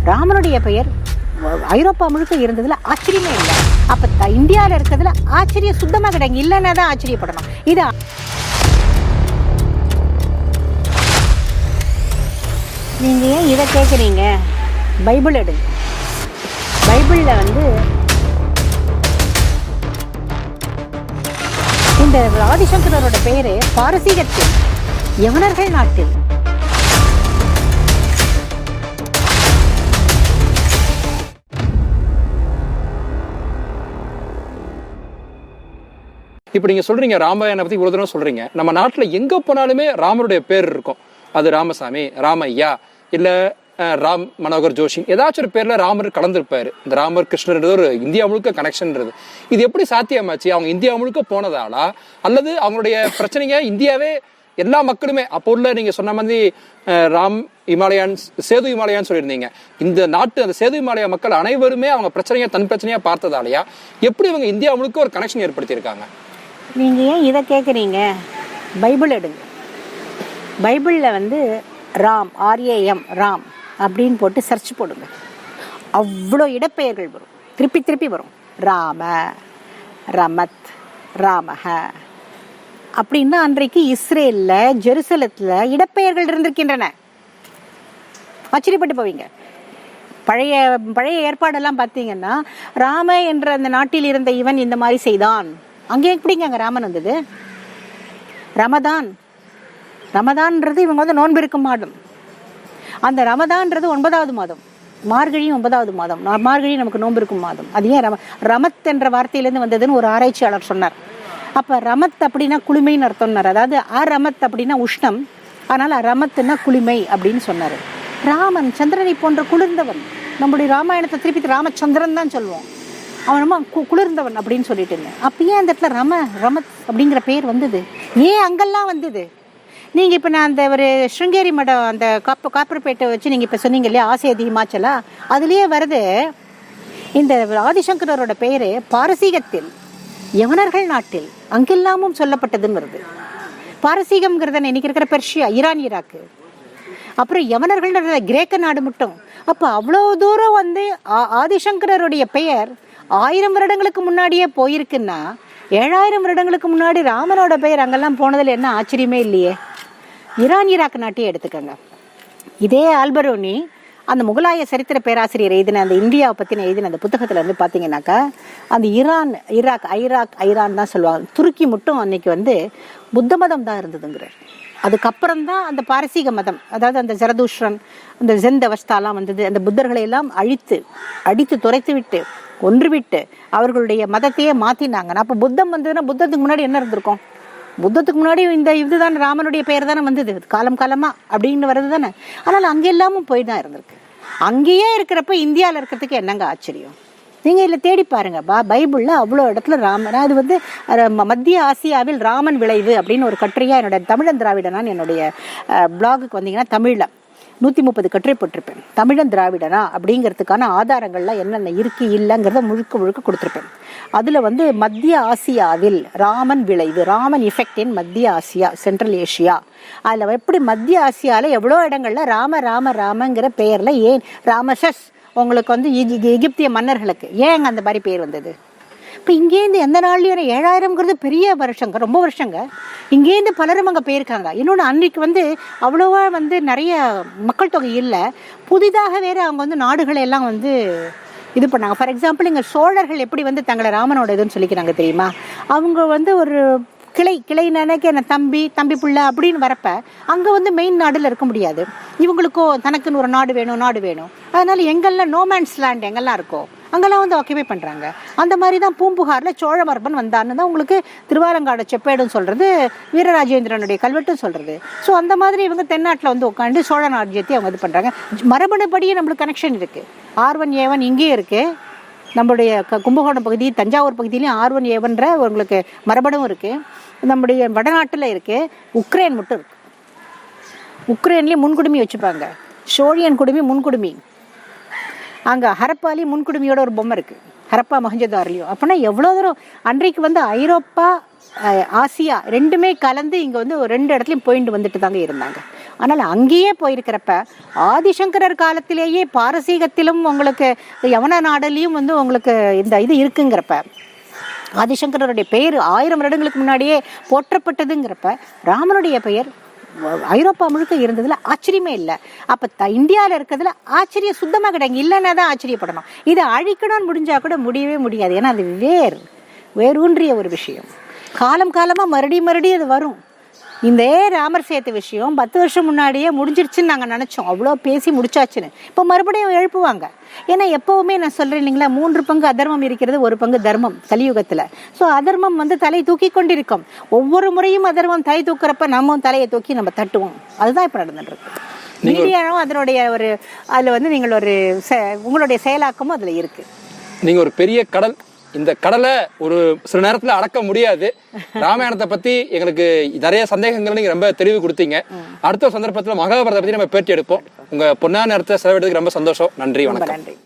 ராமனுடைய பெயர் ஐரோப்பா முழுக்க இருந்ததுல ஆச்சரியமே இல்லை. அப்ப இந்தியாவில் இருக்கிறதுல ஆச்சரியம் சுத்தமாக கிடையாது. இல்லைன்னா தான் ஆச்சரியப்படணும். இது நீங்க ஏன் இதை கேட்குறீங்க? பைபிள் எடுங்க. பைபிளில் வந்து இந்த ஆதிசங்கரோட பேரு பாரசீகத்தில் யவனர்கள் நாட்டில். இப்போ நீங்கள் சொல்கிறீங்க ராமாயணை பற்றி இவ்வளோ தூரம் சொல்கிறீங்க. நம்ம நாட்டில் எங்கே போனாலுமே ராமருடைய பேர் இருக்கும். அது ராமசாமி, ராமையா, இல்லை ராம் மனோகர் ஜோஷி, ஏதாச்சும் ஒரு பேரில் ராமர் கலந்துருப்பார். இந்த ராமர் கிருஷ்ணர்ன்றது ஒரு இந்தியா முழுக்க கனெக்ஷன்ன்றது. இது எப்படி சாத்தியமாச்சு? அவங்க இந்தியா முழுக்க போனதாலா, அல்லது அவங்களுடைய பிரச்சனைங்க இந்தியாவே எல்லா மக்களுமே அப்போ உள்ள நீங்கள் சொன்ன மாதிரி ராம் இமாலயான்ஸ், சேது இமாலயான்னு சொல்லியிருந்தீங்க. இந்த நாட்டு அந்த சேது இமாலயா மக்கள் அனைவருமே அவங்க பிரச்சனையை தன் பிரச்சனையாக பார்த்ததாலையா, எப்படி இவங்க இந்தியா முழுக்க ஒரு கனெக்ஷன் ஏற்படுத்தியிருக்காங்க? நீங்கள் ஏன் இதை கேட்குறீங்க? பைபிள் எடுங்க. பைபிளில் வந்து ராம், RAM, ராம் அப்படின்னு போட்டு சர்ச் போடுங்க. அவ்வளோ இடப்பெயர்கள் வரும், திருப்பி திருப்பி வரும். ராம, ரமத், ராமஹ அப்படின்னா அன்றைக்கு இஸ்ரேலில் ஜெருசலத்தில் இடப்பெயர்கள் இருந்திருக்கின்றன. ஆச்சரியப்பட்டு போவீங்க. பழைய பழைய ஏற்பாடெல்லாம் பார்த்தீங்கன்னா ராம என்ற அந்த நாட்டில் இருந்த இவன் இந்த மாதிரி செய்தான். அங்கே எப்படிங்க அங்கே ராமன் வந்தது? ரமதான், ரமதான்ன்றது இவங்க வந்து நோன்பு இருக்கும் மாதம். அந்த ரமதான்ன்றது 9வது மாதம். மார்கழி 9வது மாதம். மார்கழி நமக்கு நோன்பு இருக்கும் மாதம். அது ஏன் ரமத் என்ற வார்த்தையிலேருந்து வந்ததுன்னு ஒரு ஆராய்ச்சியாளர் சொன்னார். அப்போ ரமத் அப்படின்னா குளுமைன்னு அர்த்தம்னார். அதாவது அரமத் அப்படின்னா உஷ்ணம், அதனால் ரமத்துன்னா குளுமை அப்படின்னு சொன்னார். ராமன் சந்திரனை போன்ற குளிர்ந்தவன். நம்முடைய ராமாயணத்தை திருப்பி ராமச்சந்திரன் தான் சொல்லுவோம். அவன் நம்ம குளிர்ந்தவன் அப்படின்னு சொல்லிட்டு இருந்தேன். அப்போ ஏன் அந்த இடத்துல ரமத் அப்படிங்கிற பேர் வந்தது? ஏன் அங்கெல்லாம் வந்தது? நீங்கள் இப்போ நான் அந்த ஒரு ஸ்ருங்கேரி மடம், அந்த காப்பர்பேட்டை வச்சு நீங்கள் இப்போ சொன்னீங்க இல்லையா, ஆசேதி ஹிமாச்சலா, அதுலேயே வருது. இந்த ஆதிசங்கரோட பெயர் பாரசீகத்தில் யவனர்கள் நாட்டில் அங்கெல்லாமும் சொல்லப்பட்டதுன்னு வருது. பாரசீகம்ங்கிறத இன்னைக்கு இருக்கிற பெர்ஷியா, ஈரான், ஈராக்கு, அப்புறம் யவனர்கள் கிரேக்க நாடு மட்டும். அப்போ அவ்வளோ தூரம் வந்து ஆதிசங்கரருடைய பெயர் 1000 வருடங்களுக்கு முன்னாடியே போயிருக்குன்னா 7000 வருடங்களுக்கு முன்னாடி ராமனோட பெயர் அங்கெல்லாம் போனதில் என்ன ஆச்சரியமே இல்லையே. ஈரான், ஈராக் நாட்டையே எடுத்துக்கோங்க. இதே ஆல்பரோனி அந்த முகலாய சரித்திர பேராசிரியர் எழுதின அந்த இந்தியாவை பற்றின எழுதின அந்த புத்தகத்தில் வந்து பார்த்தீங்கன்னாக்கா அந்த ஈரான் தான் சொல்லுவாங்க. துருக்கி மட்டும் அன்னைக்கு வந்து புத்த மதம் தான் இருந்ததுங்கிறார். அதுக்கப்புறம் தான் அந்த பாரசீக மதம், அதாவது அந்த ஜரதூஷ்ரன், அந்த ஜெந்த அவஸ்தாலாம் வந்தது. அந்த புத்தர்களை எல்லாம் அடித்து துரைத்து விட்டு கொன்றுவிட்டு அவர்களுடைய மதத்தையே மாற்றினாங்க. அப்போ புத்தம் வந்ததுன்னா புத்தத்துக்கு முன்னாடி என்ன இருந்திருக்கும்? புத்தத்துக்கு முன்னாடி இந்த இதுதான் ராமனுடைய பெயர் தானே வந்தது, காலம் காலமாக அப்படின்னு வர்றது தானே. ஆனால் அங்கே எல்லாமும் போய் தான் இருந்திருக்கு. அங்கேயே இருக்கிறப்ப இந்தியாவில் இருக்கிறதுக்கு என்னங்க ஆச்சரியம்? நீங்கள் இதில் தேடி பாருங்க. பைபிளில் அவ்வளோ இடத்துல ராமன், அது வந்து மத்திய ஆசியாவில் ராமன் விளைவு அப்படின்னு ஒரு கட்டுரையாக என்னோட தமிழன் திராவிடனான்னு என்னுடைய பிளாகுக்கு வந்தீங்கன்னா தமிழில் 130 கட்டுரை போட்டிருப்பேன். தமிழன் திராவிடனா அப்படிங்கிறதுக்கான ஆதாரங்கள்லாம் என்னென்ன இருக்கு இல்லைங்கிறத முழுக்க கொடுத்துருப்பேன். அதில் வந்து மத்திய ஆசியாவில் ராமன் விளைவு, ராமன் எஃபெக்ட் இன் மத்திய ஆசியா, சென்ட்ரல் ஏஷியா, அதில் எப்படி மத்திய ஆசியாவில் எவ்வளோ இடங்கள்ல ராமங்கிற பெயரில் ஏன் ராமசஸ் உங்களுக்கு வந்து எகிப்திய மன்னர்களுக்கு ஏங்க அந்த மாதிரி பேர் வந்தது? இப்போ இங்கேருந்து எந்த நாள்லையும் 7000ங்கிறது பெரிய வருஷங்க, ரொம்ப வருஷங்க. இங்கேருந்து பலரும் அங்கே போயிருக்காங்க. இன்னொன்று அன்றைக்கு வந்து அவ்வளோவா வந்து நிறைய மக்கள் தொகை இல்லை. புதிதாக வேறு அவங்க வந்து நாடுகளை எல்லாம் வந்து இது பண்ணாங்க. ஃபார் எக்ஸாம்பிள் இங்கே சோழர்கள் எப்படி வந்து தங்களை ராமனோட இதுன்னு சொல்லிக்கிறாங்க தெரியுமா? அவங்க வந்து ஒரு கிளை நினைக்க என்ன தம்பி பிள்ளை அப்படின்னு வரப்ப அங்கே வந்து மெயின் நாடில் இருக்க முடியாது. இவங்களுக்கோ தனக்குன்னு ஒரு நாடு வேணும். அதனால எங்கெல்லாம் நோமேன்ஸ் லேண்ட் எங்கெல்லாம் இருக்கோ அங்கெல்லாம் வந்து ஆக்கியபை பண்ணுறாங்க. அந்த மாதிரி தான் பூம்புகாரில் சோழமரபன் வந்தான்னு தான் உங்களுக்கு திருவாலங்காடு செப்பேடுன்னு சொல்கிறது, வீரராஜேந்திரனுடைய கல்வெட்டும் சொல்கிறது. ஸோ அந்த மாதிரி இவங்க தென்னாட்டில் வந்து உட்காந்து சோழ ராஜ்யத்தை அவங்க இது பண்ணுறாங்க. மரபணுப்படியே நம்மளுக்கு கனெக்ஷன் இருக்குது. R1A1 இங்கேயே இருக்குது. நம்மளுடைய கும்பகோணம் பகுதி, தஞ்சாவூர் பகுதியிலையும் R1A1 உங்களுக்கு மரபணும் இருக்குது. நம்முடைய வடநாட்டில் இருக்குது. உக்ரைன் மட்டும் இருக்குது. உக்ரைன்லேயும் முன்குடுமி வச்சுப்பாங்க. சோழியன் குடுமி, முன்குடுமி. அங்கே ஹரப்பாலி முன்குடுமியோட ஒரு பொம்மை இருக்குது, ஹரப்பா மொஹஞ்சதாரோலையும். அப்படின்னா எவ்வளோ தூரம் அன்றைக்கு வந்து ஐரோப்பா ஆசியா ரெண்டுமே கலந்து இங்கே வந்து 2 இடத்துலையும் போயிட்டு வந்துட்டு தாங்க இருந்தாங்க. ஆனால் அங்கேயே போயிருக்கிறப்ப ஆதிசங்கரர் காலத்திலேயே பாரசீகத்திலும் உங்களுக்கு யவன நாடுலையும் வந்து உங்களுக்கு இந்த இது இருக்குங்கிறப்ப, ஆதிசங்கரருடைய பெயர் 1000 வருடங்களுக்கு முன்னாடியே போற்றப்பட்டதுங்கிறப்ப ராமனுடைய பெயர் ஐரோப்பா முழுக்க இருந்ததுல ஆச்சரியமே இல்லை. அப்ப இந்தியாவில் இருக்கிறதுல ஆச்சரியம் சுத்தமாக கிடையாது. இல்லைன்னா தான் ஆச்சரியப்படணும். இதை அழிக்கணும்னு முடிஞ்சா கூட முடியவே முடியாது. ஏன்னா அது வேரூன்றிய ஒரு விஷயம். காலம் காலமாக மறுபடியும் அது வரும். இந்த ராமர் சேர்த்த விஷயம் 10 வருஷம் முன்னாடியே முடிஞ்சிருச்சுன்னு நாங்கள் நினச்சோம். அவ்வளோ பேசி முடிச்சாச்சுன்னு. இப்போ மறுபடியும் எழுப்புவாங்க. ஏன்னா எப்போவுமே நான் சொல்கிறேன் இல்லைங்களா, 3 பங்கு அதர்மம் இருக்கிறது, 1 பங்கு தர்மம் கலியுகத்தில். ஸோ அதர்மம் வந்து தலை தூக்கி கொண்டிருக்கும். ஒவ்வொரு முறையும் அதர்மம் தலை தூக்குறப்ப நம்ம தலையை தூக்கி நம்ம தட்டுவோம். அதுதான் இப்போ நடந்துட்டுருக்கு. மீடியாவும் அதனுடைய ஒரு அதில் வந்து நீங்கள் ஒரு உங்களுடைய செயலாக்கமும் அதில் இருக்குது. நீங்கள் ஒரு பெரிய கடல், இந்த கடலை ஒரு சில நேரத்தில் அடக்க முடியாது. ராமாயணத்தை பற்றி எங்களுக்கு நிறைய சந்தேகங்கள் நீங்கள் ரொம்ப தெளிவு கொடுத்தீங்க. அடுத்த சந்தர்ப்பத்தில் மகாபாரதத்தை பற்றி நம்ம பேட்டி எடுப்போம். உங்கள் பொன்னான நேரத்தை செலவிடுறதுக்கு ரொம்ப சந்தோஷம். நன்றி, வணக்கம். நன்றி.